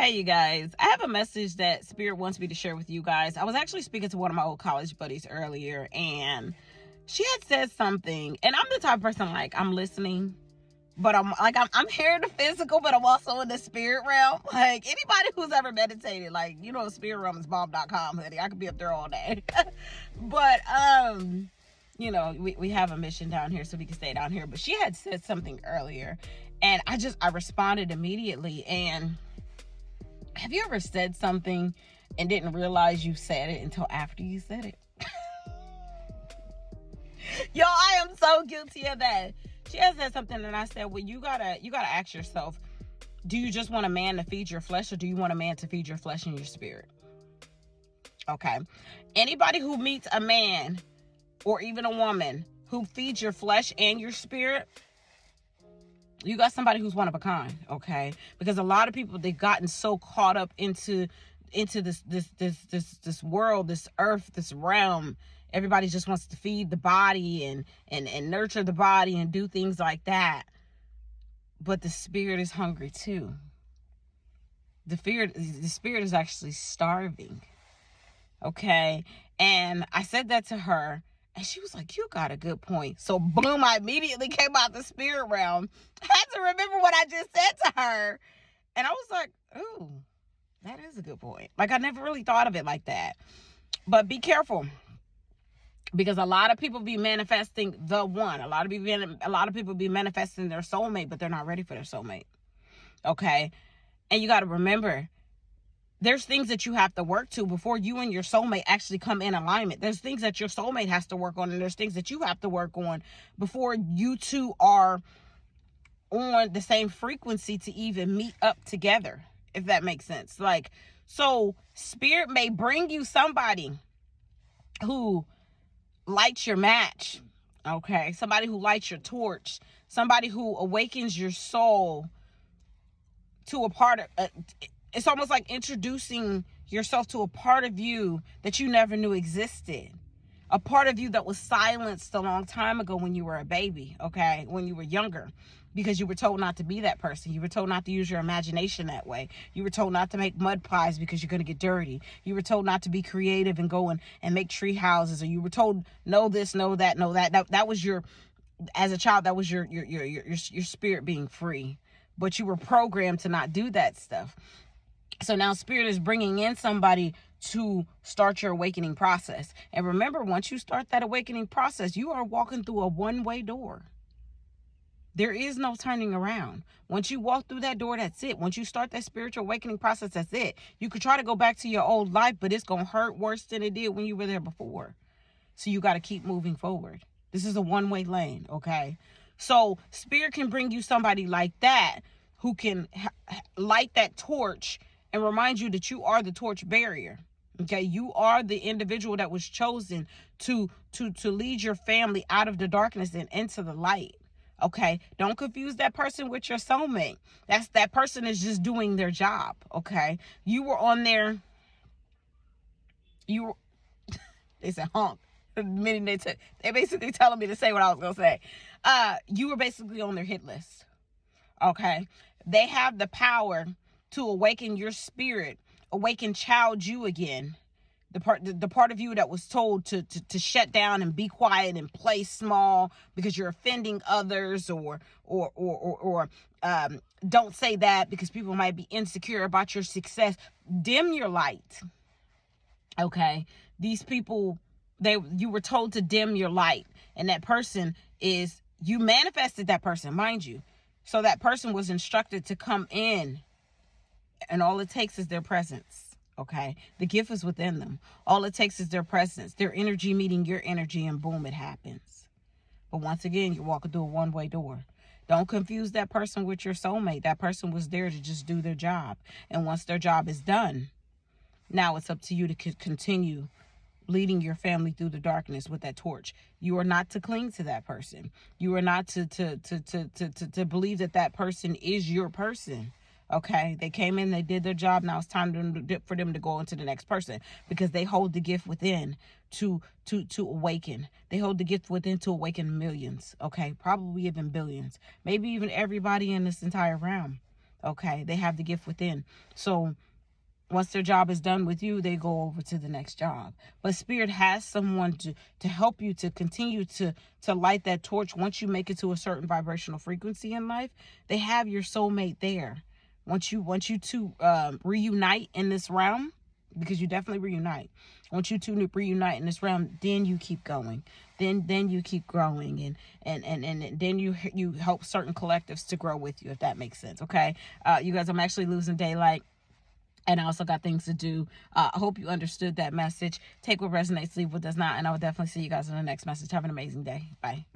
Hey, you guys. I have a message that Spirit wants me to share with you guys. I was actually speaking to one of my old college buddies earlier, and she had said something. And I'm the type of person, like, I'm listening, but I'm here in the physical, but I'm also in the spirit realm. Like, anybody who's ever meditated, like, spirit realm is bomb.com, honey. I could be up there all day. But, we have a mission down here, so we can stay down here. But she had said something earlier, and I responded immediately. And have you ever said something and didn't realize you said it until after you said it? Yo, I am so guilty of that. She has said something and I said, well, you gotta ask yourself, do you just want a man to feed your flesh, or do you want a man to feed your flesh and your spirit? Okay. Anybody who meets a man or even a woman who feeds your flesh and your spirit, you got somebody who's one of a kind, okay? Because a lot of people, they've gotten so caught up into this world, this earth, this realm. Everybody just wants to feed the body and nurture the body and do things like that. But the spirit is hungry too. The spirit is actually starving, okay? And I said that to her, and she was like, you got a good point. So boom, I immediately came out the spirit realm. I had to remember what I just said to her. And I was like, ooh, that is a good point. Like, I never really thought of it like that. But be careful, because a lot of people be manifesting the one. A lot of people be manifesting their soulmate, but they're not ready for their soulmate. Okay? And you got to remember, there's things that you have to work to before you and your soulmate actually come in alignment. There's things that your soulmate has to work on, and there's things that you have to work on before you two are on the same frequency to even meet up together, if that makes sense. Like, so spirit may bring you somebody who lights your match, okay? Somebody who lights your torch, somebody who awakens your soul to a part of it's almost like introducing yourself to a part of you that you never knew existed. A part of you that was silenced a long time ago when you were a baby, okay? When you were younger, because you were told not to be that person. You were told not to use your imagination that way. You were told not to make mud pies because you're going to get dirty. You were told not to be creative and go and make tree houses. Or you were told, no this, no that, no that. That was your, as a child, that was your spirit being free. But you were programmed to not do that stuff. So now spirit is bringing in somebody to start your awakening process. And remember, once you start that awakening process, you are walking through a one-way door. There is no turning around. Once you walk through that door, that's it. Once you start that spiritual awakening process, that's it. You could try to go back to your old life, but it's going to hurt worse than it did when you were there before. So you got to keep moving forward. This is a one-way lane, okay? So spirit can bring you somebody like that who can light that torch and remind you that you are the torch barrier. Okay, you are the individual that was chosen to lead your family out of the darkness and into the light. Okay, don't confuse that person with your soulmate. That person is just doing their job. Okay, you were on there. They said honk. Meaning they basically telling me to say what I was gonna say. You were basically on their hit list. Okay, they have the power to awaken your spirit, awaken child you again. The part of you that was told to shut down and be quiet and play small because you're offending others, or don't say that because people might be insecure about your success. Dim your light. Okay, these people, you were told to dim your light, and that person is, you manifested that person, mind you. So that person was instructed to come in, and all it takes is their presence. Okay, the gift is within them. All it takes is their presence, their energy meeting your energy, and boom, it happens. But once again, you're walking through a one-way door. Don't confuse that person with your soulmate. That person was there to just do their job. And once their job is done, now it's up to you to continue leading your family through the darkness with that torch. You are not to cling to that person. You are not to believe that person is your person. Okay, they came in, they did their job. Now it's time for them to go into the next person, because they hold the gift within to awaken. They hold the gift within to awaken millions. Okay, probably even billions, maybe even everybody in this entire realm. Okay, they have the gift within. So once their job is done with you, they go over to the next job. But Spirit has someone to help you to continue to light that torch. Once you make it to a certain vibrational frequency in life, they have your soulmate there. Once you two reunite in this realm, because you definitely reunite. Once you two reunite in this realm, then you keep going. Then you keep growing, and then you help certain collectives to grow with you, if that makes sense. Okay, you guys, I'm actually losing daylight. And I also got things to do. I hope you understood that message. Take what resonates, leave what does not. And I will definitely see you guys in the next message. Have an amazing day. Bye.